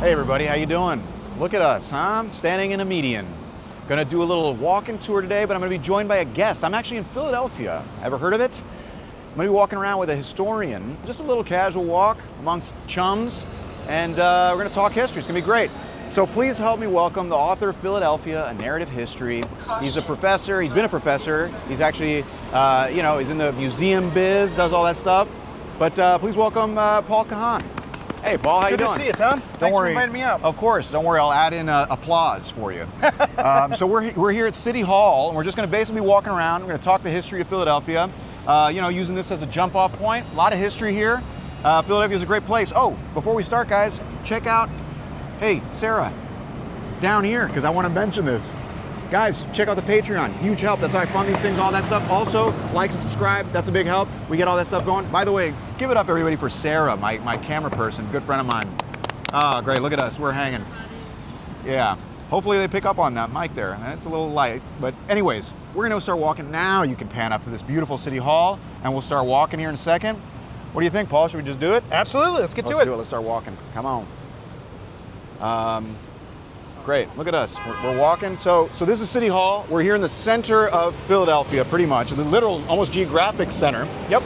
Hey everybody, how you doing? Look at us, huh? Standing in a median. Gonna do a little walking tour today, but I'm gonna be joined by a guest. I'm actually in Philadelphia. Ever heard of it? I'm gonna be walking around with a historian. Just a little casual walk amongst chums, and we're gonna talk history. It's gonna be great. So please help me welcome the author of Philadelphia, A Narrative History. He's a professor, he's been a professor. He's actually, he's in the museum biz, does all that stuff. But please welcome Paul Kahan. Hey, Paul, how you doing? Good to see you, Tom. Thanks for inviting me out. Of course, don't worry, I'll add in applause for you. So we're here at City Hall, and we're just gonna basically be walking around. We're gonna talk the history of Philadelphia, using this as a jump off point. A lot of history here. Philadelphia is a great place. Oh, before we start, guys, check out, hey, Sarah, down here, because I wanna mention this. Guys, check out the Patreon, huge help. That's how I fund these things, all that stuff. Also, like and subscribe, that's a big help. We get all that stuff going. By the way, give it up everybody for Sarah, my camera person, good friend of mine. Oh, great, look at us, we're hanging. Yeah, hopefully they pick up on that mic there. It's a little light, but anyways, we're gonna start walking now. You can pan up to this beautiful City Hall, and we'll start walking here in a second. What do you think, Paul? Should we just do it? Absolutely, let's get to it. Let's do it, let's start walking, come on. Great, look at us, we're walking. So this is City Hall. We're here in the center of Philadelphia, pretty much, the literal, almost geographic center. Yep.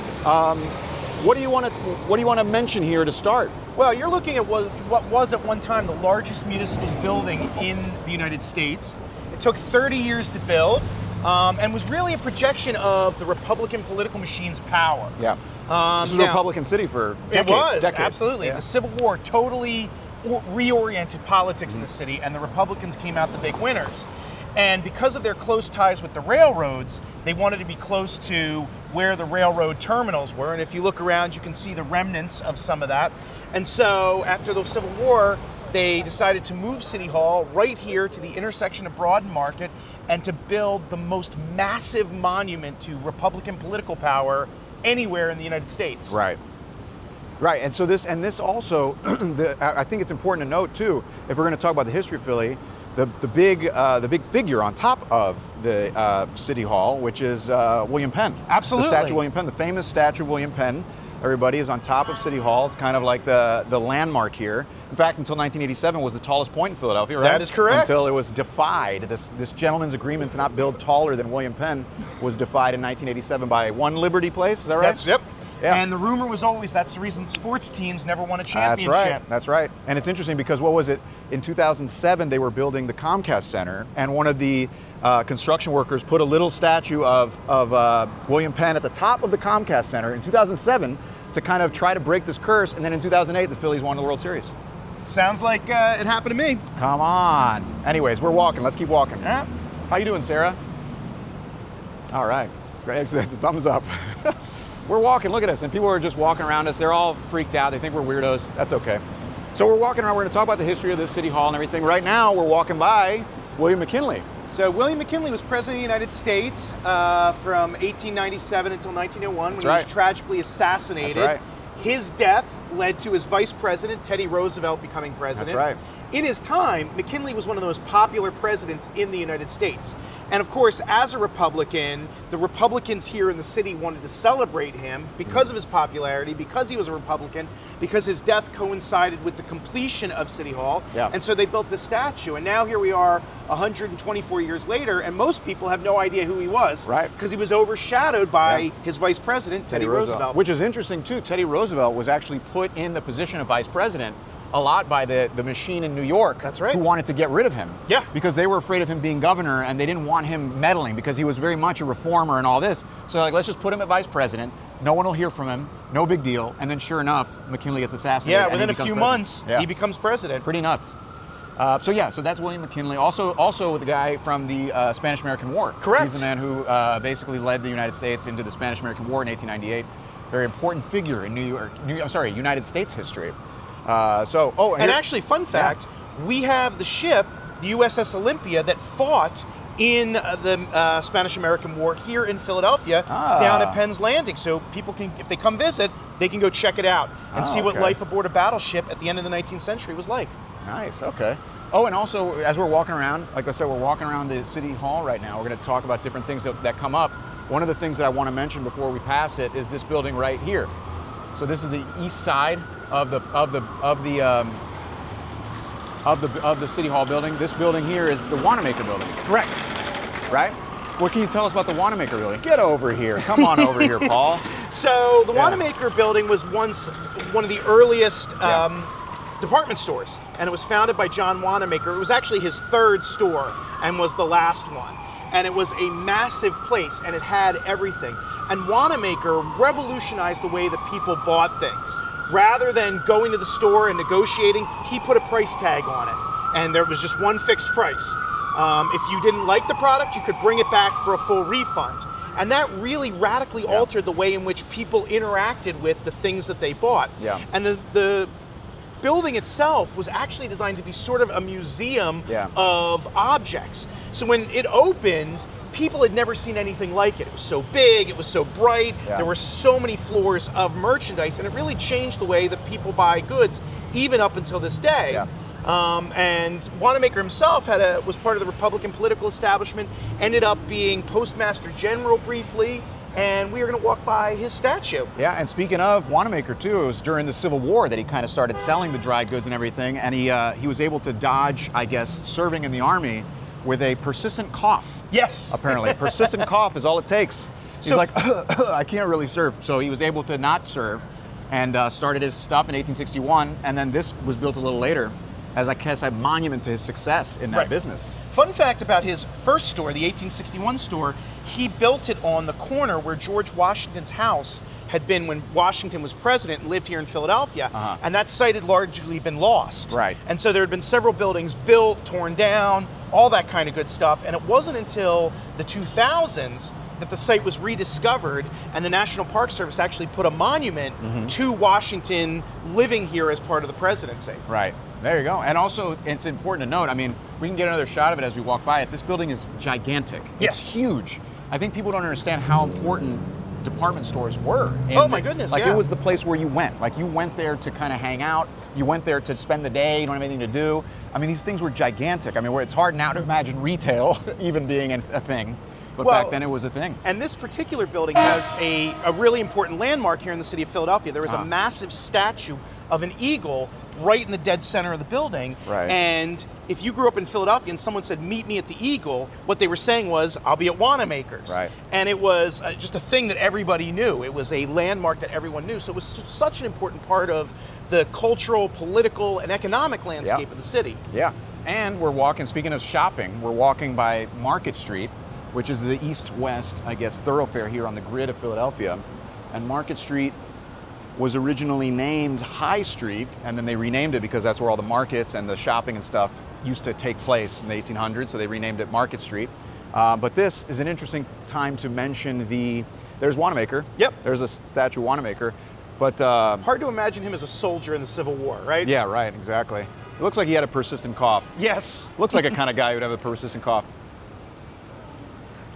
What do you want to mention here to start? Well, you're looking at what was at one time the largest municipal building in the United States. It took 30 years to build, and was really a projection of the Republican political machine's power. Yeah. This was a Republican city for decades. It was, decades. absolutely. Yeah. The Civil War totally reoriented politics in the city, and the Republicans came out the big winners. And because of their close ties with the railroads, they wanted to be close to where the railroad terminals were. And if you look around, you can see the remnants of some of that. And so after the Civil War, they decided to move City Hall right here to the intersection of Broad and Market and to build the most massive monument to Republican political power anywhere in the United States. Right. Right, and so this also, I think it's important to note too, if we're going to talk about the history of Philly, the big figure on top of the City Hall, which is William Penn. Absolutely. The statue of William Penn, the famous statue of William Penn. Everybody is on top of City Hall. It's kind of like the landmark here. In fact, until 1987 was the tallest point in Philadelphia, right? That is correct. Until it was defied. This gentleman's agreement to not build taller than William Penn was defied in 1987 by One Liberty Place. Is that right? Yep. Yeah. And the rumor was always that's the reason sports teams never won a championship. That's right. And it's interesting because what was it? In 2007, they were building the Comcast Center, and one of the construction workers put a little statue of William Penn at the top of the Comcast Center in 2007 to kind of try to break this curse. And then in 2008, the Phillies won the World Series. Sounds like it happened to me. Come on. Anyways, we're walking. Let's keep walking. Yeah. How you doing, Sarah? All right. Great. Thumbs up. We're walking, look at us, and people are just walking around us. They're all freaked out. They think we're weirdos. That's okay. So we're walking around. We're going to talk about the history of this City Hall and everything. Right now, we're walking by William McKinley. So William McKinley was president of the United States from 1897 until 1901 when he was tragically assassinated. That's right. His death led to his vice president, Teddy Roosevelt, becoming president. That's right. In his time, McKinley was one of the most popular presidents in the United States. And of course, as a Republican, the Republicans here in the city wanted to celebrate him because of his popularity, because he was a Republican, because his death coincided with the completion of City Hall. Yeah. And so they built this statue. And now here we are 124 years later, and most people have no idea who he was. Right. Because he was overshadowed by his vice president, Teddy Roosevelt. Which is interesting too. Teddy Roosevelt was actually put in the position of vice president a lot by the machine in New York. That's right. Who wanted to get rid of him. Yeah. Because they were afraid of him being governor, and they didn't want him meddling because he was very much a reformer and all this. So like, let's just put him at vice president. No one will hear from him. No big deal. And then sure enough, McKinley gets assassinated. Yeah, within a few months, he becomes president. Pretty nuts. So that's William McKinley. Also the guy from the Spanish-American War. Correct. He's the man who basically led the United States into the Spanish-American War in 1898. Very important figure in United States history. And actually, fun fact, we have the ship, the USS Olympia, that fought in the Spanish-American War here in Philadelphia, down at Penn's Landing. So people can, if they come visit, they can go check it out and see what life aboard a battleship at the end of the 19th century was like. Nice, okay. Oh, and also, as we're walking around, like I said, we're walking around the City Hall right now. We're going to talk about different things that come up. One of the things that I want to mention before we pass it is this building right here. So this is the east side of the of the City Hall building. This building here is the Wanamaker building. Correct. Right? What can you tell us about the Wanamaker building? Get over here. Come on over here, Paul. So the Wanamaker building was once one of the earliest department stores, and it was founded by John Wanamaker. It was actually his third store and was the last one. And it was a massive place, and it had everything. And Wanamaker revolutionized the way that people bought things. Rather than going to the store and negotiating, he put a price tag on it, and there was just one fixed price. If you didn't like the product, you could bring it back for a full refund. And that really radically altered the way in which people interacted with the things that they bought. Yeah. And the building itself was actually designed to be sort of a museum of objects. So when it opened, people had never seen anything like it. It was so big, it was so bright, there were so many floors of merchandise, and it really changed the way that people buy goods, even up until this day. Yeah. And Wanamaker himself was part of the Republican political establishment, ended up being Postmaster General briefly, and we are going to walk by his statue. Yeah, and speaking of Wanamaker too, it was during the Civil War that he kind of started selling the dry goods and everything, and he was able to dodge, I guess, serving in the Army with a persistent cough. Yes. Apparently, persistent cough is all it takes. He's like, I can't really serve. So he was able to not serve, and started his stuff in 1861, and then this was built a little later as, I guess, a monument to his success in that business. Fun fact about his first store, the 1861 store, he built it on the corner where George Washington's house had been when Washington was president and lived here in Philadelphia. And that site had largely been lost. Right. And so there had been several buildings built, torn down, all that kind of good stuff. And it wasn't until the 2000s that the site was rediscovered, and the National Park Service actually put a monument to Washington living here as part of the presidency. Right. There you go. And also, it's important to note, I mean, we can get another shot of it as we walk by it. This building is gigantic. Yes. It's huge. I think people don't understand how important department stores were. Oh my goodness, Like, it was the place where you went. Like, you went there to kind of hang out. You went there to spend the day. You don't have anything to do. I mean, these things were gigantic. I mean, where it's hard now to imagine retail even being a thing. But back then it was a thing. And this particular building has a really important landmark here in the city of Philadelphia. There was a massive statue of an eagle right in the dead center of the building. Right. And if you grew up in Philadelphia and someone said, meet me at the Eagle, what they were saying was, I'll be at Wanamaker's. Right. And it was just a thing that everybody knew. It was a landmark that everyone knew. So it was such an important part of the cultural, political, and economic landscape of the city. Yeah. And we're walking, speaking of shopping, we're walking by Market Street, which is the east-west, I guess, thoroughfare here on the grid of Philadelphia. And Market Street was originally named High Street, and then they renamed it because that's where all the markets and the shopping and stuff used to take place in the 1800s, so they renamed it Market Street. But this is an interesting time to mention there's Wanamaker. Yep. There's a statue of Wanamaker, but... hard to imagine him as a soldier in the Civil War, right? Yeah, right, exactly. It looks like he had a persistent cough. Yes. Looks like a kind of guy who'd have a persistent cough.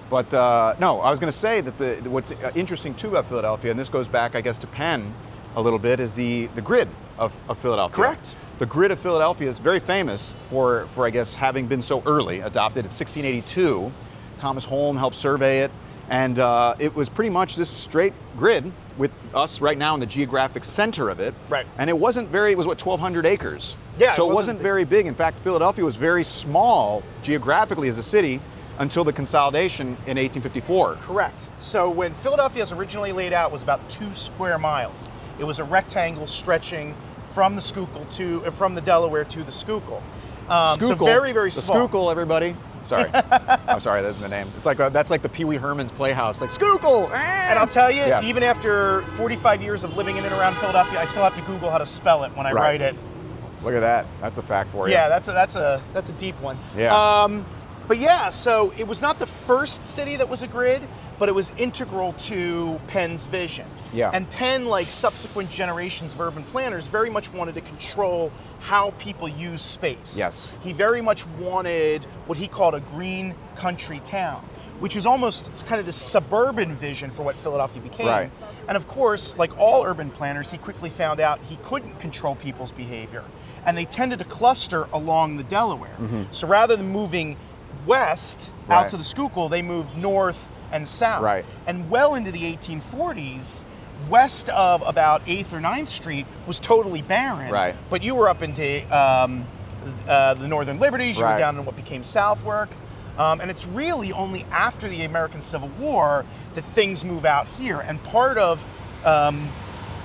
But no, I was going to say that what's interesting too about Philadelphia, and this goes back, I guess, to Penn a little bit, is the grid of Philadelphia. Correct. The grid of Philadelphia is very famous for I guess, having been so early, adopted in 1682. Thomas Holm helped survey it, and it was pretty much this straight grid with us right now in the geographic center of it. Right. And it was 1,200 acres. Yeah. So it wasn't very big. In fact, Philadelphia was very small geographically as a city until the consolidation in 1854. Correct. So when Philadelphia was originally laid out, it was about 2 square miles. It was a rectangle stretching from the Schuylkill from the Delaware to the Schuylkill. So very, very small. The Schuylkill, everybody. Sorry. I'm sorry, that's the name. It's like that's like the Pee Wee Herman's Playhouse, like Schuylkill. And I'll tell you, even after 45 years of living in and around Philadelphia, I still have to Google how to spell it when I write it. Look at that. That's a fact for you. Yeah, that's a deep one. Yeah. But yeah, so it was not the first city that was a grid, but it was integral to Penn's vision. Yeah. And Penn, like subsequent generations of urban planners, very much wanted to control how people use space. Yes. He very much wanted what he called a green country town, which is almost kind of this suburban vision for what Philadelphia became. Right. And of course, like all urban planners, he quickly found out he couldn't control people's behavior. And they tended to cluster along the Delaware. So rather than moving west out to the Schuylkill, they moved north and south. Right. And well into the 1840s, west of about 8th or 9th Street was totally barren. Right. But you were up into the Northern Liberties, you Right. were down in what became Southwark. And it's really only after the American Civil War that things move out here. And part of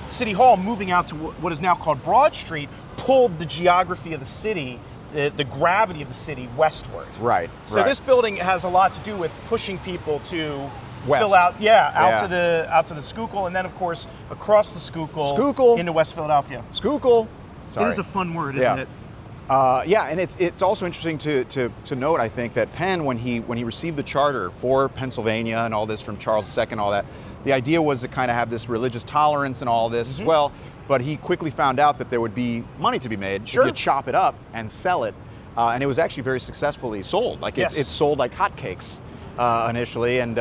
City Hall moving out to what is now called Broad Street pulled the geography of the city, the gravity of the city westward. Right. So this building has a lot to do with pushing people to West. fill out, out to the Schuylkill, and then of course across the Schuylkill into West Philadelphia. Schuylkill. Sorry. It is a fun word, isn't it? And it's also interesting to note, I think, that Penn, when he received the charter for Pennsylvania and all this from Charles II and all that, the idea was to kind of have this religious tolerance and all this as well. But he quickly found out that there would be money to be made if you chop it up and sell it, and it was actually very successfully sold. Like it sold like hotcakes initially, and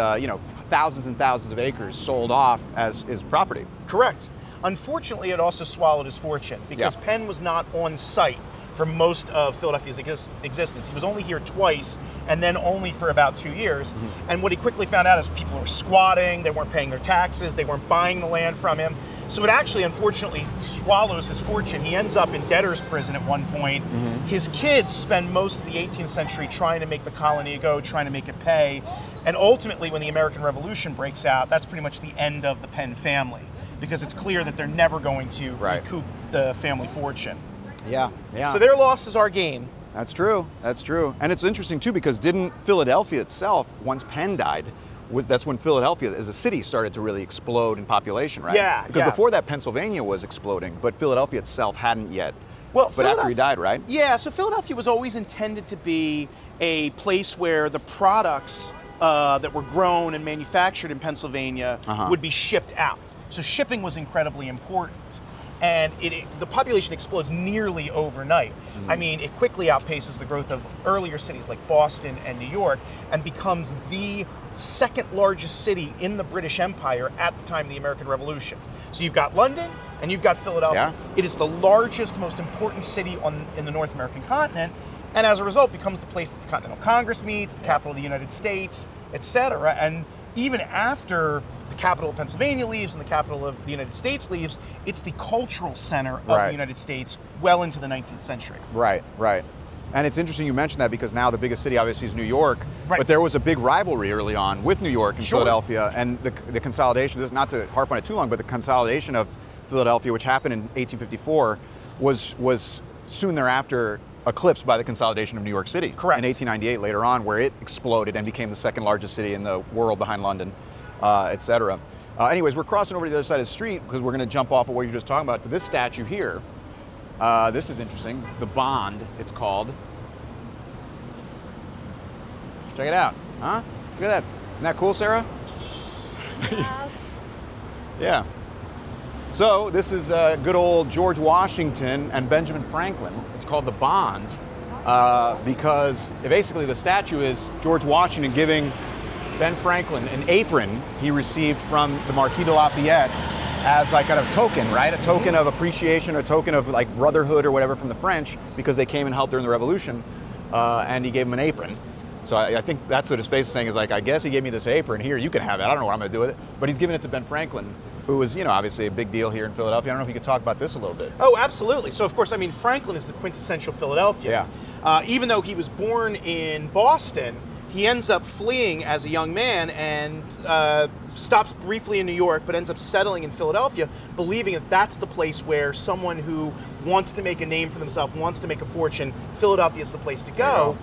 thousands and thousands of acres sold off as his property. Correct. Unfortunately, it also swallowed his fortune because Penn was not on site for most of Philadelphia's existence. He was only here twice, and then only for about 2 years. And what he quickly found out is people were squatting, they weren't paying their taxes, they weren't buying the land from him. So it actually, unfortunately, swallows his fortune. He ends up in debtor's prison at one point. His kids spend most of the 18th century trying to make the colony go, trying to make it pay. And ultimately, when the American Revolution breaks out, that's pretty much the end of the Penn family, because it's clear that they're never going to recoup the family fortune. Yeah. So their loss is our gain. That's true. And it's interesting too, because didn't Philadelphia itself, once Penn died, that's when Philadelphia as a city started to really explode in population, right? Yeah. Because before that, Pennsylvania was exploding, but Philadelphia itself hadn't yet. Well, but after he died, right? Yeah. So Philadelphia was always intended to be a place where the products that were grown and manufactured in Pennsylvania would be shipped out. So shipping was incredibly important. And the population explodes nearly overnight. I mean, it quickly outpaces the growth of earlier cities like Boston and New York and becomes the second largest city in the British Empire at the time of the American Revolution. So you've got London and you've got Philadelphia. It is the largest, most important city in the North American continent, and as a result becomes the place that the Continental Congress meets, the capital of the United States, etc. And even after the capital of Pennsylvania leaves and the capital of the United States leaves, it's the cultural center of the United States well into the 19th century. Right. And it's interesting you mentioned that, because now the biggest city obviously is New York, but there was a big rivalry early on with New York and Philadelphia, and the consolidation, this is not to harp on it too long, but the consolidation of Philadelphia, which happened in 1854, was soon thereafter eclipsed by the consolidation of New York City. Correct. In 1898 later on, where it exploded and became the second largest city in the world behind London, etc. Anyways, we're crossing over to the other side of the street because we're going to jump off of what you're just talking about to this statue here. This is interesting. The Bond, it's called. Check it out. Huh? Look at that. Isn't that cool, Sarah? Yeah. So this is good old George Washington and Benjamin Franklin. It's called the Bond because basically the statue is George Washington giving Ben Franklin an apron he received from the Marquis de Lafayette as like kind of a token, right? A token of appreciation, a token of like brotherhood or whatever from the French, because they came and helped during the Revolution, and he gave him an apron. So I think that's what his face is saying, is like, I guess he gave me this apron, here, you can have it, I don't know what I'm gonna do with it. But he's giving it to Ben Franklin, who was, obviously a big deal here in Philadelphia. I don't know if you could talk about this a little bit. Oh, absolutely. So of course, I mean, Franklin is the quintessential Philadelphia. Even though he was born in Boston, he ends up fleeing as a young man and stops briefly in New York, but ends up settling in Philadelphia, believing that that's the place where someone who wants to make a name for themselves, wants to make a fortune, Philadelphia is the place to go.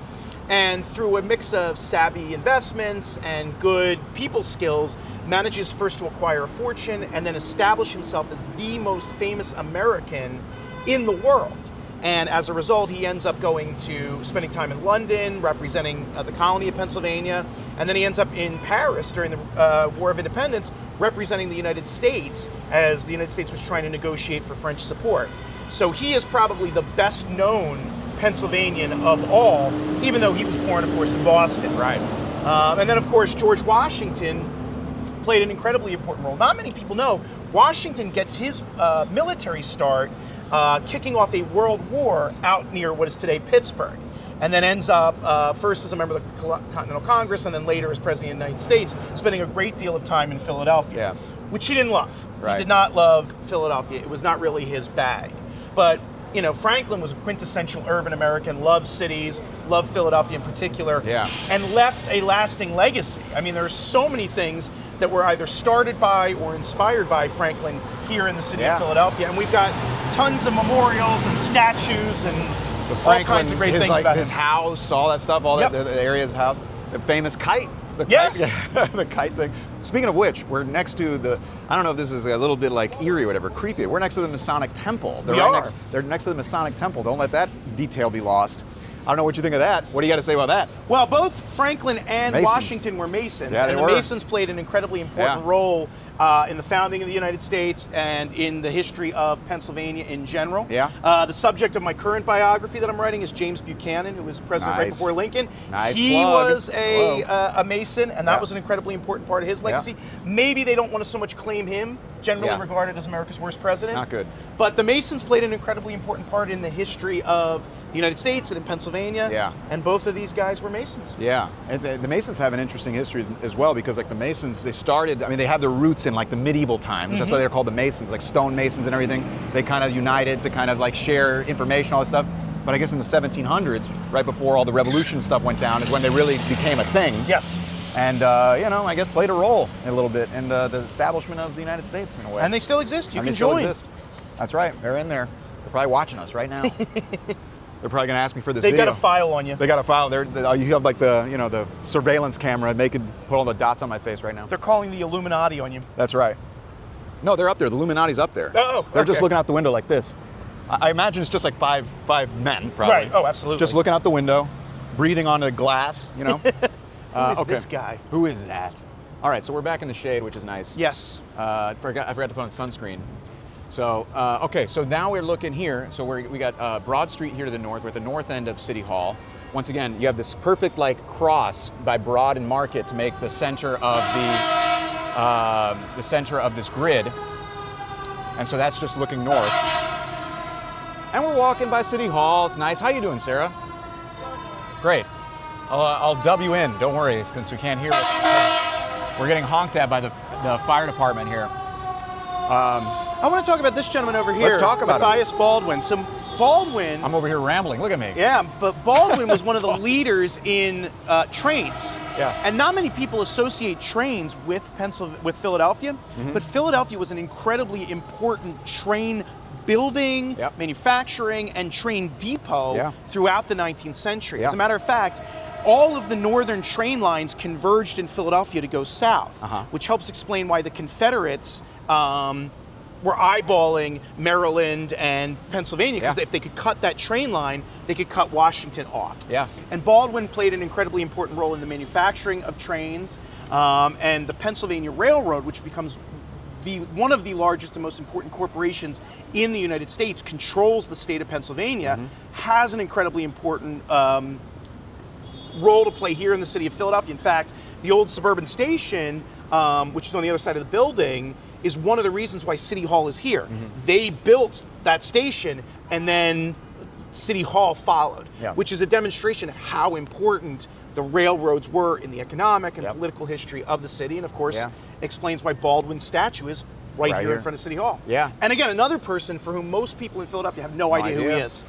And through a mix of savvy investments and good people skills, manages first to acquire a fortune and then establish himself as the most famous American in the world. And as a result, he ends up spending time in London, representing the colony of Pennsylvania. And then he ends up in Paris during the War of Independence, representing the United States as the United States was trying to negotiate for French support. So he is probably the best known Pennsylvanian of all, even though he was born, of course, in Boston. Right. And then, of course, George Washington played an incredibly important role. Not many people know, Washington gets his military start kicking off a world war out near what is today Pittsburgh, and then ends up first as a member of the Continental Congress and then later as President of the United States, spending a great deal of time in Philadelphia, which he didn't love. He did not love Philadelphia. It was not really his bag. But Franklin was a quintessential urban American, loved cities, loved Philadelphia in particular, and left a lasting legacy. I mean, there's so many things that were either started by or inspired by Franklin here in the city of Philadelphia, and we've got tons of memorials and statues and all kinds of great things about his house, all that stuff, all the area of his house, the famous kite. The kite thing. Speaking of which, we're next to I don't know if this is a little bit like eerie or whatever, creepy. We're next to the Masonic Temple. They're next to the Masonic Temple. Don't let that detail be lost. I don't know what you think of that. What do you got to say about that? Well, both Franklin and Masons. Washington were Masons, Yeah, and the Masons played an incredibly important role in the founding of the United States and in the history of Pennsylvania in general. The subject of my current biography that I'm writing is James Buchanan, who was president right before Lincoln. He was a Mason, and that was an incredibly important part of his legacy. Maybe they don't want to so much claim him, generally regarded as America's worst president. Not good. But the Masons played an incredibly important part in the history of the United States and in Pennsylvania. And both of these guys were Masons. And the Masons have an interesting history as well, because like the Masons, they have their roots in like the medieval times. That's why they're called the Masons, like stone masons and everything. They kind of united to kind of like share information, all this stuff. But I guess in the 1700s, right before all the revolution stuff went down, is when they really became a thing. And, I guess played a role a little bit in the establishment of the United States in a way. And they still exist. You can still join. Exist. That's right. They're in there. They're probably watching us right now. They're probably going to ask me for this video. They've got a file on you. They got a file. You have like the surveillance camera put all the dots on my face right now. They're calling the Illuminati on you. That's right. No, they're up there. The Illuminati's up there. Oh, they're just looking out the window like this. I imagine it's just like five men, probably. Right. Oh, absolutely. Just looking out the window, breathing on the glass. Who is this guy? Who is that? All right, so we're back in the shade, which is nice. Yes. I forgot to put on sunscreen. So, so now we're looking here. So we got Broad Street here to the north. We're at the north end of City Hall. Once again, you have this perfect like cross by Broad and Market to make the center of this grid. And so that's just looking north. And we're walking by City Hall. It's nice. How you doing, Sarah? Great. I'll dub you in. Don't worry, since we can't hear us. We're getting honked at by the fire department here. I want to talk about this gentleman over here. Let's talk about Matthias Baldwin. So Baldwin. I'm over here rambling. Look at me. Yeah, but Baldwin was one of the leaders in trains. And not many people associate trains with Philadelphia, but Philadelphia was an incredibly important train building, manufacturing, and train depot throughout the 19th century. As a matter of fact, all of the northern train lines converged in Philadelphia to go south, which helps explain why the Confederates were eyeballing Maryland and Pennsylvania, because if they could cut that train line, they could cut Washington off. And Baldwin played an incredibly important role in the manufacturing of trains, and the Pennsylvania Railroad, which becomes one of the largest and most important corporations in the United States, controls the state of Pennsylvania, has an incredibly important role to play here in the city of Philadelphia. In fact, the old suburban station, which is on the other side of the building, is one of the reasons why City Hall is here. They built that station, and then City Hall followed, which is a demonstration of how important the railroads were in the economic and political history of the city, and of course explains why Baldwin's statue is right here in front of City Hall. And again, another person for whom most people in Philadelphia have no idea who he is.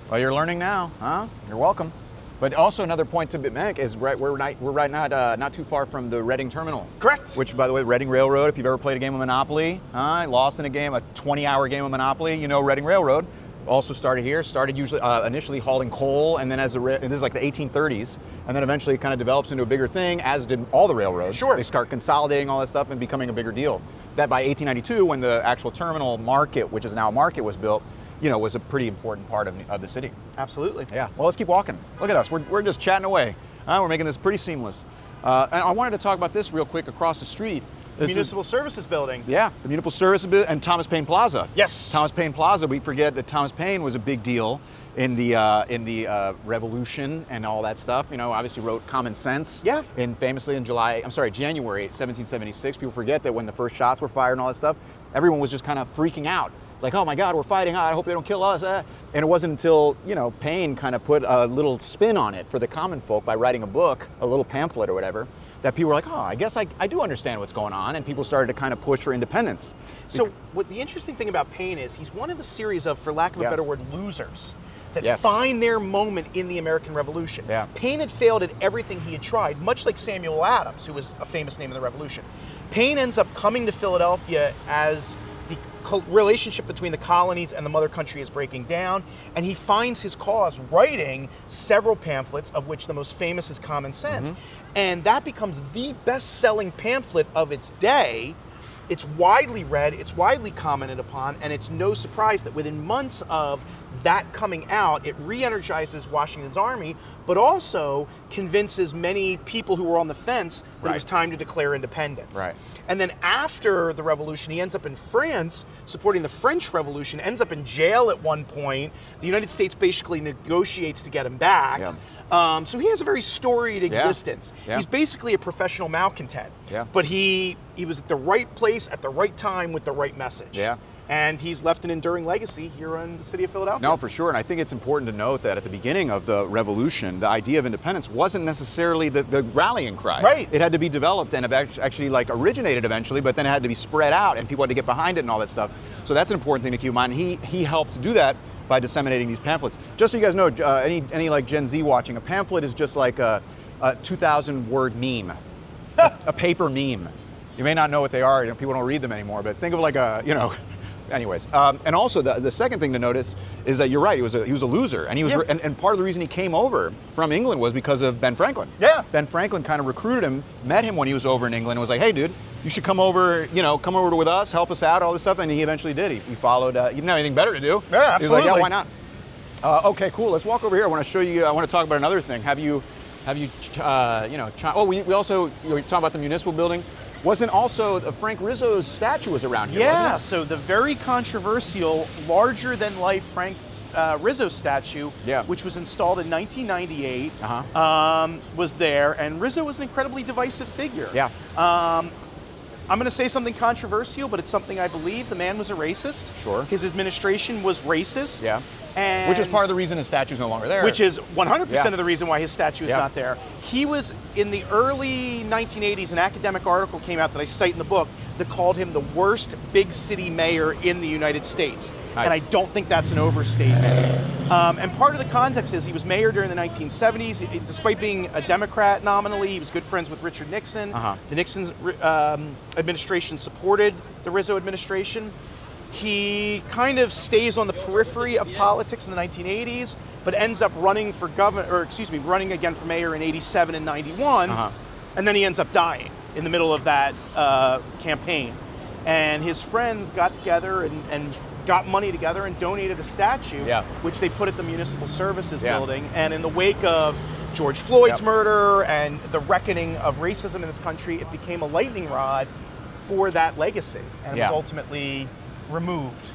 Well, you're learning now, huh? You're welcome. But also another point to make is we're right now not too far from the Reading Terminal. Correct. Which, by the way, Reading Railroad, if you've ever played a game of Monopoly, lost in a 20-hour game of Monopoly, you know Reading Railroad. Also started here, usually initially hauling coal, and then and this is like the 1830s, and then eventually it kind of develops into a bigger thing, as did all the railroads. They start consolidating all that stuff and becoming a bigger deal. That by 1892, when the actual terminal market, which is now a market, was built, was a pretty important part of the city. Absolutely. Yeah. Well, let's keep walking. Look at us. We're just chatting away. We're making this pretty seamless. And I wanted to talk about this real quick across the street. The Municipal Services Building. Yeah, the Municipal Services Building and Thomas Paine Plaza. Yes. Thomas Paine Plaza. We forget that Thomas Paine was a big deal in the Revolution and all that stuff. Obviously wrote Common Sense. And famously in January 1776. People forget that when the first shots were fired and all that stuff, everyone was just kind of freaking out. Like, oh my God, we're fighting. I hope they don't kill us. And it wasn't until, Paine kind of put a little spin on it for the common folk by writing a book, a little pamphlet or whatever, that people were like, oh, I guess I do understand what's going on, and people started to kind of push for independence. So what the interesting thing about Paine is he's one of a series of, for lack of a better word, losers that find their moment in the American Revolution. Paine had failed at everything he had tried, much like Samuel Adams, who was a famous name in the Revolution. Paine ends up coming to Philadelphia as the relationship between the colonies and the mother country is breaking down, and he finds his cause writing several pamphlets, of which the most famous is Common Sense. And that becomes the best-selling pamphlet of its day. It's widely read, it's widely commented upon, and it's no surprise that within months of that coming out, it re-energizes Washington's army, but also convinces many people who were on the fence that it was time to declare independence. And then after the revolution, he ends up in France supporting the French Revolution, ends up in jail at one point. The United States basically negotiates to get him back. So he has a very storied existence. He's basically a professional malcontent, but he was at the right place at the right time with the right message. And he's left an enduring legacy here in the city of Philadelphia. No, for sure. And I think it's important to note that at the beginning of the revolution, the idea of independence wasn't necessarily the rallying cry. It had to be developed and actually like originated eventually, but then it had to be spread out and people had to get behind it and all that stuff. So that's an important thing to keep in mind. He helped do that by disseminating these pamphlets. Just so you guys know, any like Gen Z watching, a pamphlet is just like a 2,000 word meme, a paper meme. You may not know what they are, people don't read them anymore, but think of like a, anyways. And also the second thing to notice is that you're right, he was a loser, and he was, and part of the reason he came over from England was because of Ben Franklin. Ben Franklin kind of recruited him, met him when he was over in England, and was like, hey dude, you should come over, come over with us, help us out, all this stuff, and he eventually did. He followed, he didn't have anything better to do. Absolutely. He was like, yeah, why not? Okay, cool, let's walk over here. I want to show you, I want to talk about another thing. we also, we talking about the municipal building. Wasn't also Frank Rizzo's statue was around here, wasn't it? So the very controversial, larger-than-life Frank Rizzo statue, which was installed in 1998, was there, and Rizzo was an incredibly divisive figure. I'm going to say something controversial, but it's something I believe. The man was a racist. His administration was racist. And which is part of the reason his statue's no longer there. Which is 100% of the reason why his statue is not there. He was, in the early 1980s, an academic article came out that I cite in the book that called him the worst big city mayor in the United States. And I don't think that's an overstatement. And part of the context is he was mayor during the 1970s. Despite being a Democrat nominally, he was good friends with Richard Nixon. The Nixon administration supported the Rizzo administration. He kind of stays on the periphery of politics in the 1980s, but ends up running for running again for mayor in 87 and 91. And then he ends up dying in the middle of that campaign. And his friends got together and got money together and donated a statue, which they put at the Municipal Services building. And in the wake of George Floyd's murder and the reckoning of racism in this country, it became a lightning rod for that legacy. And it was ultimately removed.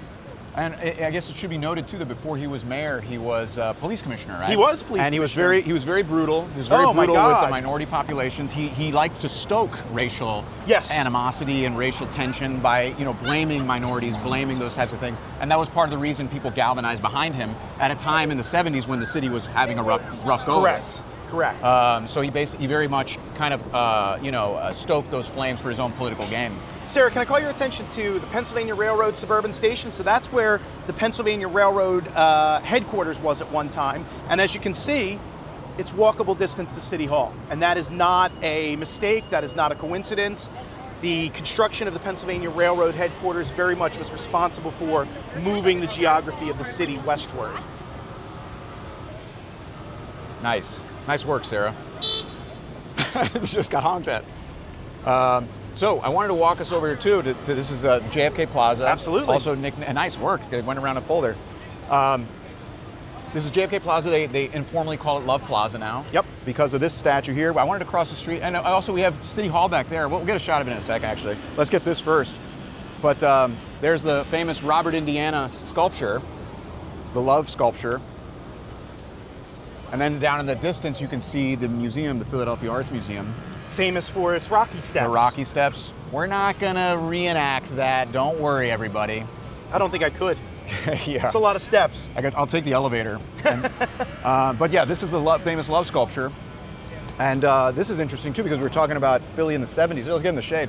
And I guess it should be noted too that before he was mayor, he was police commissioner, right? He was police and commissioner. He was very brutal. He was very brutal with the minority populations. He liked to stoke racial animosity and racial tension by blaming minorities, blaming those types of things. And that was part of the reason people galvanized behind him at a time in the 70s when the city was having a rough go. Correct. So he very much kind of stoked those flames for his own political game. Sarah, can I call your attention to the Pennsylvania Railroad Suburban Station? So that's where the Pennsylvania Railroad headquarters was at one time. And as you can see, it's walkable distance to City Hall. And that is not a mistake, that is not a coincidence. The construction of the Pennsylvania Railroad headquarters very much was responsible for moving the geography of the city westward. Nice work, Sarah. Just got honked at. So I wanted to walk us over here too. This is JFK Plaza. Absolutely. Also, nice work. They went around a pole there. This is JFK Plaza. They informally call it Love Plaza now. Because of this statue here. I wanted to cross the street, and also we have City Hall back there. We'll get a shot of it in a second, actually. Let's get this first. But there's the famous Robert Indiana sculpture, the Love sculpture. And then down in the distance, you can see the museum, the Philadelphia Arts Museum. Famous for its Rocky Steps. The Rocky Steps. We're not gonna reenact that. Don't worry, everybody. I don't think I could. It's a lot of steps. I'll take the elevator. But yeah, this is the famous Love sculpture. And this is interesting too, because we were talking about Philly in the 70s. Let's get in the shade.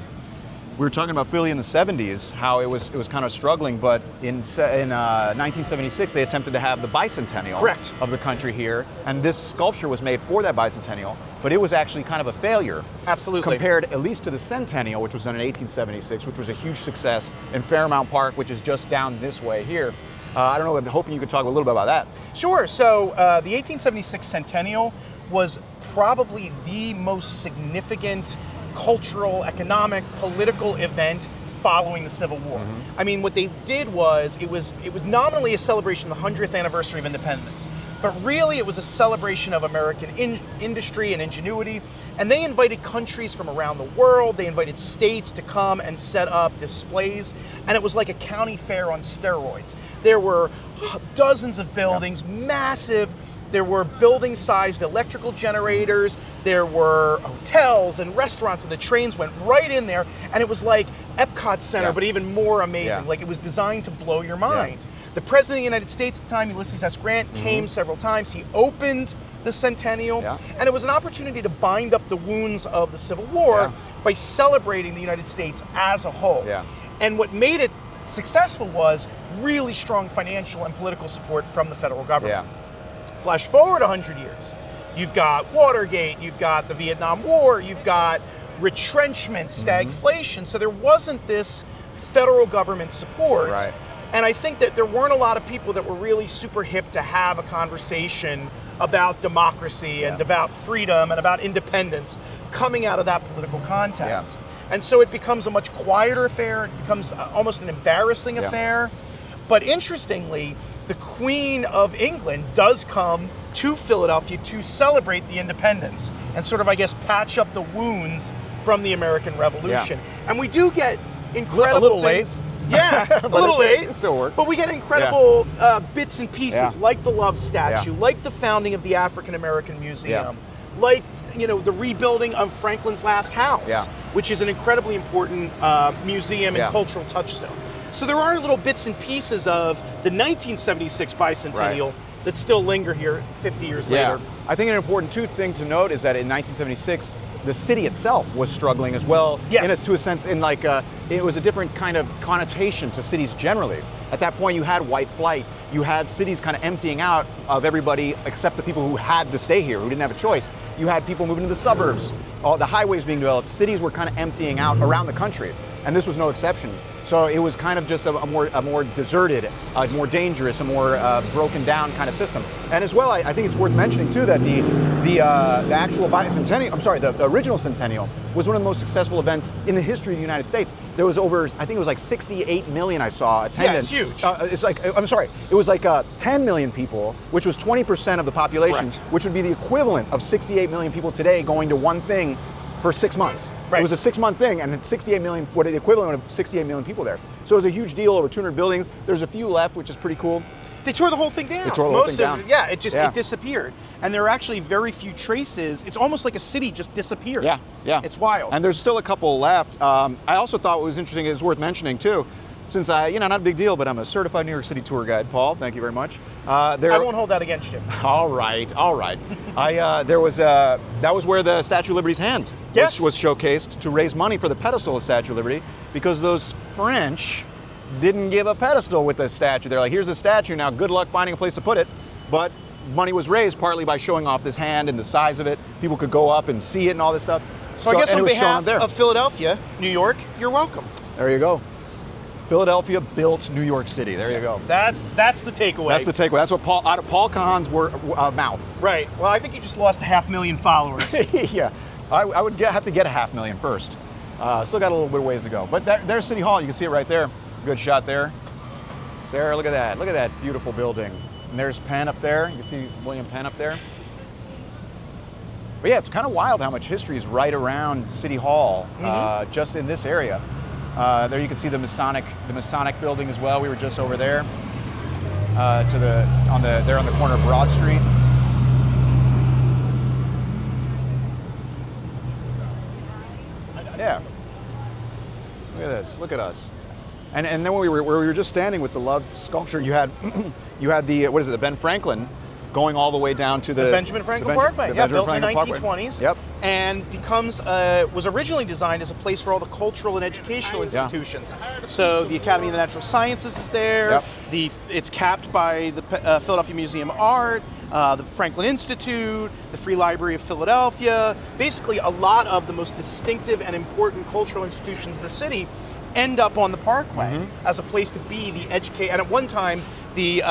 We were talking about Philly in the 70s, how it was kind of struggling, but in 1976 they attempted to have the bicentennial Correct. of the country here, and this sculpture was made for that bicentennial, but it was actually kind of a failure. Absolutely. Compared at least to the centennial, which was done in 1876, which was a huge success in Fairmount Park, which is just down this way here. I don't know, I'm hoping you could talk a little bit about that. Sure. So the 1876 centennial was probably the most significant cultural, economic, political event following the Civil War. I mean, what they did was, it was nominally a celebration of the 100th anniversary of independence, but really it was a celebration of American industry and ingenuity, and they invited countries from around the world, they invited states to come and set up displays, and it was like a county fair on steroids. There were dozens of buildings, massive. There were building-sized electrical generators, there were hotels and restaurants, and the trains went right in there, and it was like Epcot Center, but even more amazing. Like, it was designed to blow your mind. The President of the United States at the time, Ulysses S. Grant, came several times. He opened the centennial, and it was an opportunity to bind up the wounds of the Civil War by celebrating the United States as a whole. And what made it successful was really strong financial and political support from the federal government. Flash forward 100 years, you've got Watergate, you've got the Vietnam War, you've got retrenchment, stagflation, so there wasn't this federal government support. And I think that there weren't a lot of people that were really super hip to have a conversation about democracy and about freedom and about independence coming out of that political context. And so it becomes a much quieter affair, it becomes almost an embarrassing affair. But interestingly, the Queen of England does come to Philadelphia to celebrate the independence and sort of, I guess, patch up the wounds from the American Revolution. And we do get incredible a little things. late. Yeah, a little late. It still works. But we get incredible bits and pieces, like the Love Statue, like the founding of the African American Museum, like, you know, the rebuilding of Franklin's last house, which is an incredibly important museum and cultural touchstone. So there are little bits and pieces of the 1976 bicentennial that still linger here 50 years later. I think an important thing to note is that in 1976, the city itself was struggling as well. To a sense, in like it was a different kind of connotation to cities generally. At that point, you had white flight. You had cities kind of emptying out of everybody except the people who had to stay here, who didn't have a choice. You had people moving to the suburbs. All the highways being developed. Cities were kind of emptying out around the country, and this was no exception. So it was kind of just a more deserted, more dangerous, a more broken down kind of system. And as well, I think it's worth mentioning too that the actual bicentennial, the original centennial was one of the most successful events in the history of the United States. There was over, I think it was like 68 million I saw attendance. Yeah, it's It huge. was like 10 million people, which was 20% of the population, which would be the equivalent of 68 million people today going to one thing for 6 months. It was a 6-month thing, and 68 million, what the equivalent of 68 million people there. So it was a huge deal, over 200 buildings. There's a few left, which is pretty cool. They tore the whole thing down. It disappeared. And there are actually very few traces. It's almost like a city just disappeared. It's wild. And there's still a couple left. I also thought what was interesting, is worth mentioning too, since not a big deal, but I'm a certified New York City tour guide, Paul. Thank you very much. I won't hold that against you. All right. That was where the Statue of Liberty's hand was showcased to raise money for the pedestal of Statue of Liberty, because those French didn't give a pedestal with the statue. They're like, here's a statue, now good luck finding a place to put it. But money was raised partly by showing off this hand and the size of it. People could go up and see it and all this stuff. So I guess on behalf of Philadelphia, New York, you're welcome. There you go. Philadelphia built New York City. There you go. That's the takeaway. That's the takeaway. That's what out of Paul Kahan's mouth. Right. Well, I think you just lost 500,000 followers. I would have to get 500,000 first. Still got a little bit of ways to go. But there's City Hall. You can see it right there. Good shot there. Sarah, look at that. Look at that beautiful building. And there's Penn up there. You can see William Penn up there. But yeah, it's kind of wild how much history is right around City Hall, just in this area. There you can see the Masonic building as well. We were just over there, on the corner of Broad Street. Yeah. Look at this. Look at us. And then where we were just standing with the Love sculpture, you had the the Ben Franklin going all the way down to the Benjamin Franklin Parkway. The Yeah, Benjamin built in the Franklin 1920s. Yep. And was originally designed as a place for all the cultural and educational institutions. So the Academy of the Natural Sciences is there. Yep. It's capped by the Philadelphia Museum of Art, the Franklin Institute, the Free Library of Philadelphia. Basically, a lot of the most distinctive and important cultural institutions in the city end up on the Parkway as a place to be the educate. And at one time, the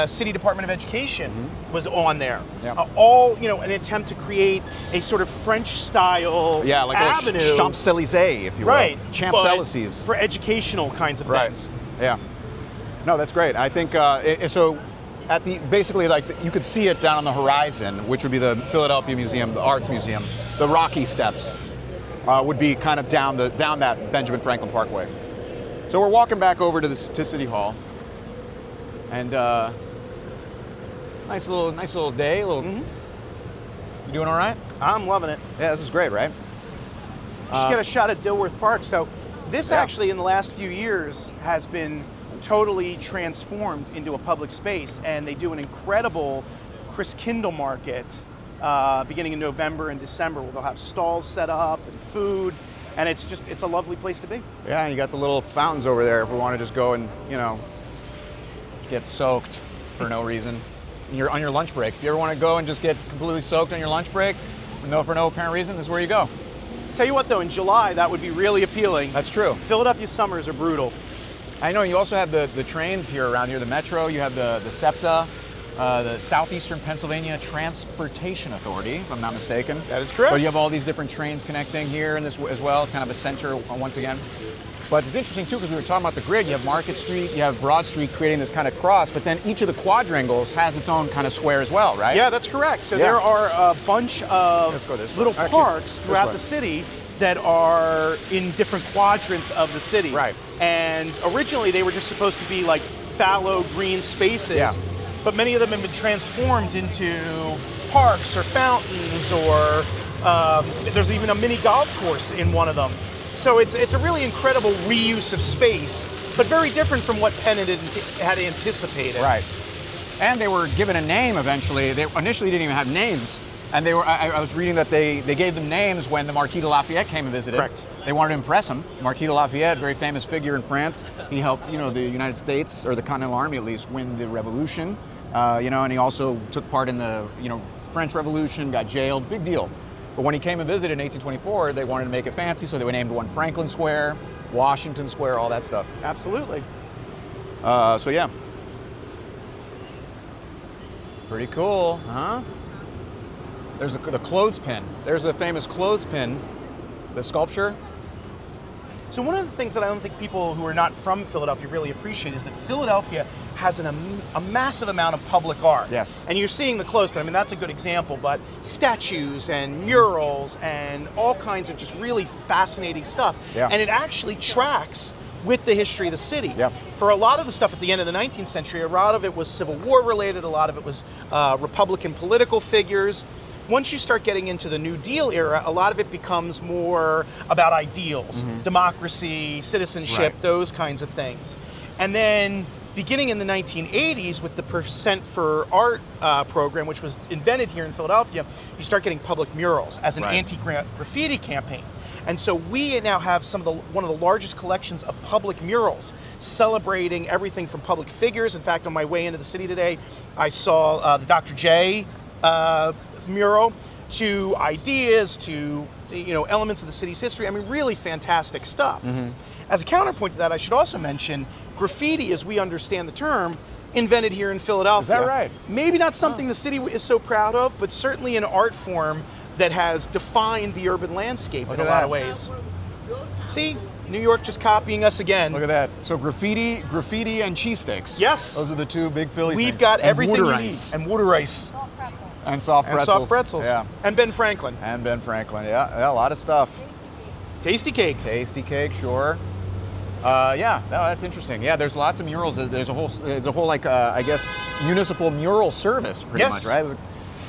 City Department of Education was on there. Yep. All, an attempt to create a sort of French-style like avenue. a Champs-Élysées, if you will. Right. Champs-Élysées. For educational kinds of things. Yeah. No, that's great. I think, so basically, like, you could see it down on the horizon, which would be the Philadelphia Museum, the Arts Museum. The Rocky Steps would be kind of down that Benjamin Franklin Parkway. So we're walking back over to City Hall. And nice little day. You doing all right? I'm loving it. Yeah, this is great, right? Just get a shot at Dilworth Park. So this actually, in the last few years, has been totally transformed into a public space, and they do an incredible Christkindl market beginning in November and December, where they'll have stalls set up and food, and it's a lovely place to be. Yeah, and you got the little fountains over there if we want to just go and get soaked for no reason. On your lunch break. If you ever want to go and just get completely soaked on your lunch break, for no apparent reason, this is where you go. Tell you what though, in July that would be really appealing. That's true. Philadelphia summers are brutal. I know, you also have the trains here around here, the Metro, you have the SEPTA, the Southeastern Pennsylvania Transportation Authority, if I'm not mistaken. That is correct. So you have all these different trains connecting here in this as well. It's kind of a center once again. But it's interesting too, because we were talking about the grid. You have Market Street, you have Broad Street creating this kind of cross, but then each of the quadrangles has its own kind of square as well, right? Yeah, that's correct. So there are a bunch of little parks throughout the city that are in different quadrants of the city. Right. And originally they were just supposed to be like fallow green spaces, but many of them have been transformed into parks or fountains, or there's even a mini golf course in one of them. So it's a really incredible reuse of space, but very different from what Penn had anticipated. Right. And they were given a name eventually. They initially didn't even have names. And I was reading that they gave them names when the Marquis de Lafayette came and visited. Correct. They wanted to impress him. Marquis de Lafayette, very famous figure in France. He helped, the United States, or the Continental Army at least, win the Revolution. And he also took part in the, French Revolution, got jailed, big deal. But when he came and visited in 1824, they wanted to make it fancy, so they named one Franklin Square, Washington Square, all that stuff. Absolutely. So yeah. Pretty cool, huh? There's the clothespin. There's the famous clothespin, the sculpture. So one of the things that I don't think people who are not from Philadelphia really appreciate is that Philadelphia has a massive amount of public art. Yes. And you're seeing the clothespin. I mean, that's a good example, but statues and murals and all kinds of just really fascinating stuff. Yeah. And it actually tracks with the history of the city. Yeah. For a lot of the stuff at the end of the 19th century, a lot of it was Civil War related, a lot of it was Republican political figures. Once you start getting into the New Deal era, a lot of it becomes more about ideals, democracy, citizenship, those kinds of things. And then beginning in the 1980s with the Percent for Art program, which was invented here in Philadelphia, you start getting public murals as an anti-graffiti campaign. And so we now have one of the largest collections of public murals celebrating everything from public figures. In fact, on my way into the city today, I saw the Dr. J mural, to ideas, to elements of the city's history. I mean, really fantastic stuff. As a counterpoint to that, I should also mention graffiti, as we understand the term, invented here in Philadelphia. Is that right? Maybe not something the city is so proud of, but certainly an art form that has defined the urban landscape in a lot of ways. See, New York just copying us again. Look at that. So graffiti and cheesesteaks. Yes. Those are the two big Philly We've things. got everything water you need. ice. And water ice. And soft pretzels. And soft pretzels. Yeah. And Ben Franklin. And Ben Franklin. Yeah, a lot of stuff. Tasty cake. Tasty cake, sure. No, that's interesting. Yeah, there's lots of murals. There's a whole like I guess municipal mural service, pretty much, right?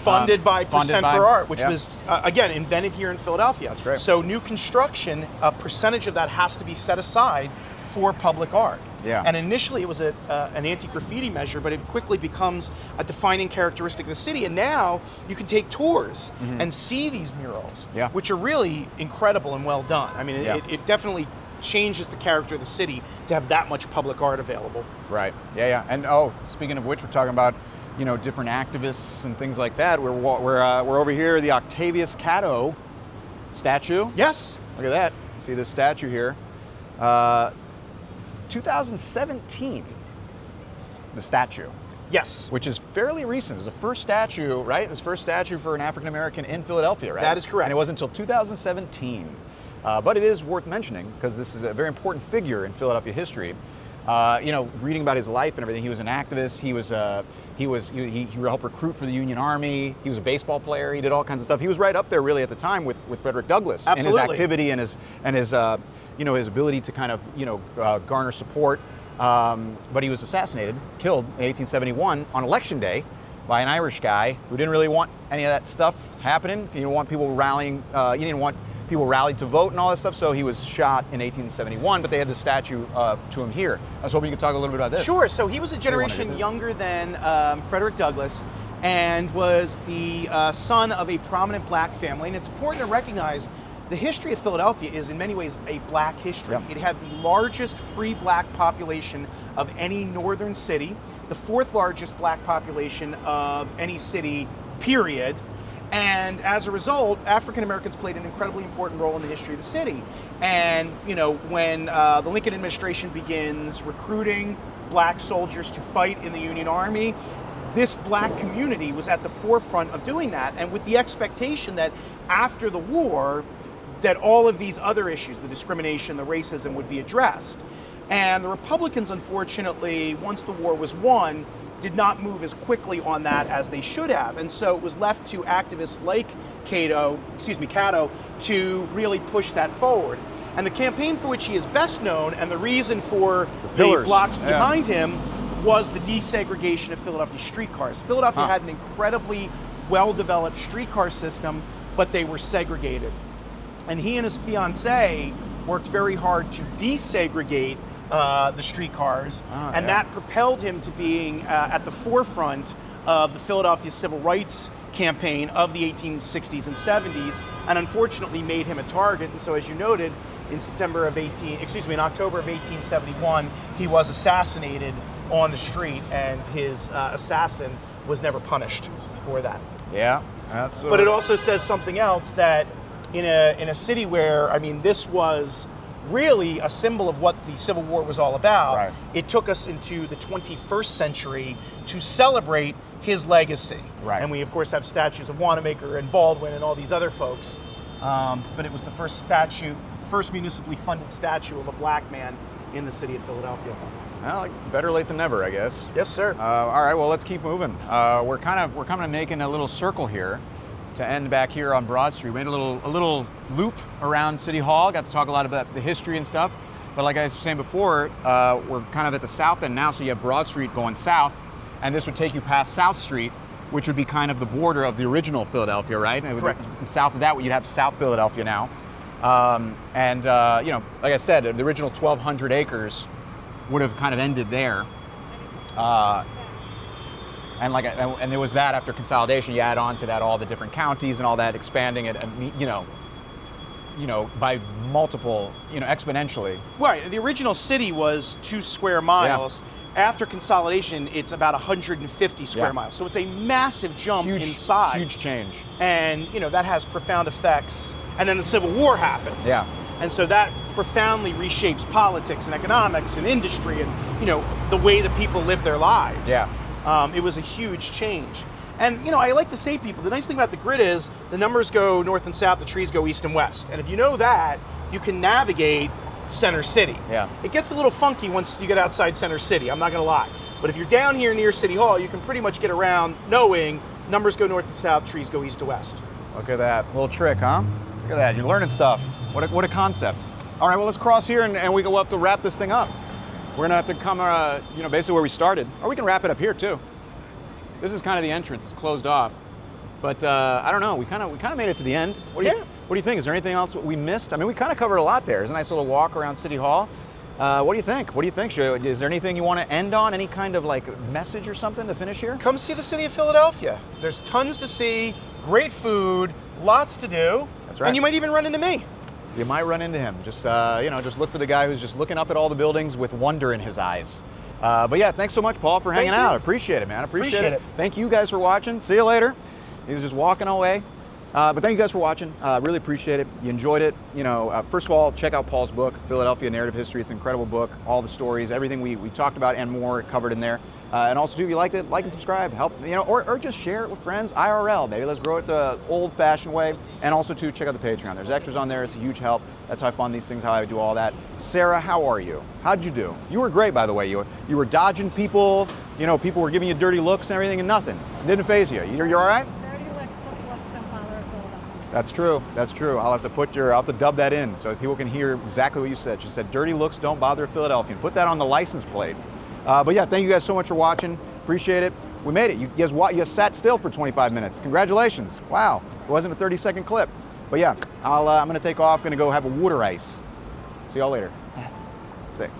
Funded by Percent for Art, which was again invented here in Philadelphia. That's great. So new construction, a percentage of that has to be set aside for public art. Yeah. And initially it was an anti-graffiti measure, but it quickly becomes a defining characteristic of the city. And now you can take tours and see these murals, which are really incredible and well done. I mean, it definitely changes the character of the city to have that much public art available. Right. Yeah. And speaking of which, we're talking about different activists and things like that. We're over here, the Octavius Cato statue. Yes. Look at that. See this statue here. 2017. The statue. Yes. Which is fairly recent. It's the first statue, right? It's the first statue for an African American in Philadelphia, right? That is correct. And it wasn't until 2017. But it is worth mentioning because this is a very important figure in Philadelphia history. Reading about his life and everything, he was an activist. He helped recruit for the Union Army. He was a baseball player. He did all kinds of stuff. He was right up there, really, at the time with Frederick Douglass. Absolutely. In his activity and his ability to kind of garner support. But he was assassinated, killed in 1871 on Election Day by an Irish guy who didn't really want any of that stuff happening. He didn't want people rallying. He didn't want people rallied to vote and all that stuff, so he was shot in 1871, but they had the statue to him here. I was hoping you could talk a little bit about this. Sure, so he was a generation younger than Frederick Douglass and was the son of a prominent black family, and it's important to recognize the history of Philadelphia is in many ways a black history. Yep. It had the largest free black population of any northern city, the fourth largest black population of any city, period. And as a result, African Americans played an incredibly important role in the history of the city. And, when the Lincoln administration begins recruiting black soldiers to fight in the Union Army, this black community was at the forefront of doing that. And with the expectation that after the war, that all of these other issues, the discrimination, the racism, would be addressed. And the Republicans, unfortunately, once the war was won, did not move as quickly on that as they should have. And so it was left to activists like Cato to really push that forward. And the campaign for which he is best known, and the reason for the blocks behind him, was the desegregation of Philadelphia streetcars. Philadelphia had an incredibly well-developed streetcar system, but they were segregated. And he and his fiancée worked very hard to desegregate the streetcars, that propelled him to being at the forefront of the Philadelphia Civil Rights campaign of the 1860s and 70s, and unfortunately made him a target. And so, as you noted, in October of 1871, he was assassinated on the street, and his assassin was never punished for that. Yeah, but it also says something else, that in a city where, this was really a symbol of what the Civil War was all about. Right. It took us into the 21st century to celebrate his legacy. Right. And we, of course, have statues of Wanamaker and Baldwin and all these other folks. But it was the first municipally funded statue of a black man in the city of Philadelphia. Well, better late than never, I guess. Yes, sir. All right, well, let's keep moving. We're kind of making a little circle here to end back here on Broad Street. We made a little loop around City Hall. Got to talk a lot about the history and stuff. But like I was saying before, we're kind of at the south end now, so you have Broad Street going south, and this would take you past South Street, which would be kind of the border of the original Philadelphia, right? Correct. And south of that, you'd have South Philadelphia now. Like I said, the original 1,200 acres would have kind of ended there. And there was that after consolidation. You add on to that all the different counties and all that, expanding it, by multiple, exponentially. Right. The original city was 2 square miles. Yeah. After consolidation, it's about 150 square miles. So it's a massive jump in size. Huge change. And that has profound effects. And then the Civil War happens. Yeah. And so that profoundly reshapes politics and economics and industry and the way that people live their lives. Yeah. It was a huge change. And, I like to say to people, the nice thing about the grid is the numbers go north and south, the trees go east and west. And if you know that, you can navigate Center City. Yeah. It gets a little funky once you get outside Center City, I'm not going to lie. But if you're down here near City Hall, you can pretty much get around knowing numbers go north to south, trees go east to west. Look at that. Little trick, huh? Look at that. You're learning stuff. What a concept. All right, well, let's cross here, and we'll have to wrap this thing up. We're going to have to come, basically where we started. Or we can wrap it up here, too. This is kind of the entrance. It's closed off. But I don't know. We kind of made it to the end. What do you think? Is there anything else we missed? We kind of covered a lot there. There's a nice little walk around City Hall. What do you think? What do you think? Is there anything you want to end on? Any kind of like message or something to finish here? Come see the city of Philadelphia. There's tons to see, great food, lots to do. That's right. And you might even run into me. You might run into him. Just just look for the guy who's just looking up at all the buildings with wonder in his eyes. But yeah, thanks so much, Paul, for hanging out. Appreciate it, man. Appreciate it. Thank you guys for watching. See you later. He was just walking away. But thank you guys for watching. Really appreciate it. You enjoyed it. First of all, check out Paul's book, Philadelphia Narrative History. It's an incredible book. All the stories, everything we talked about and more covered in there. And also, too, if you liked it, like and subscribe. Help, or just share it with friends. IRL, maybe let's grow it the old-fashioned way. And also, too, check out the Patreon. There's extras on there. It's a huge help. That's how I fund these things, how I do all that. Sarah, how are you? How'd you do? You were great, by the way. You were dodging people. People were giving you dirty looks and everything, and nothing. It didn't faze you. You're all right? That's true. That's true. I'll have to dub that in so that people can hear exactly what you said. She said, "Dirty looks don't bother a Philadelphian." Put that on the license plate. But yeah, thank you guys so much for watching. Appreciate it. We made it. You guys sat still for 25 minutes. Congratulations. Wow. It wasn't a 30-second clip. But yeah, I'm going to take off. Going to go have a water ice. See y'all later. Sick.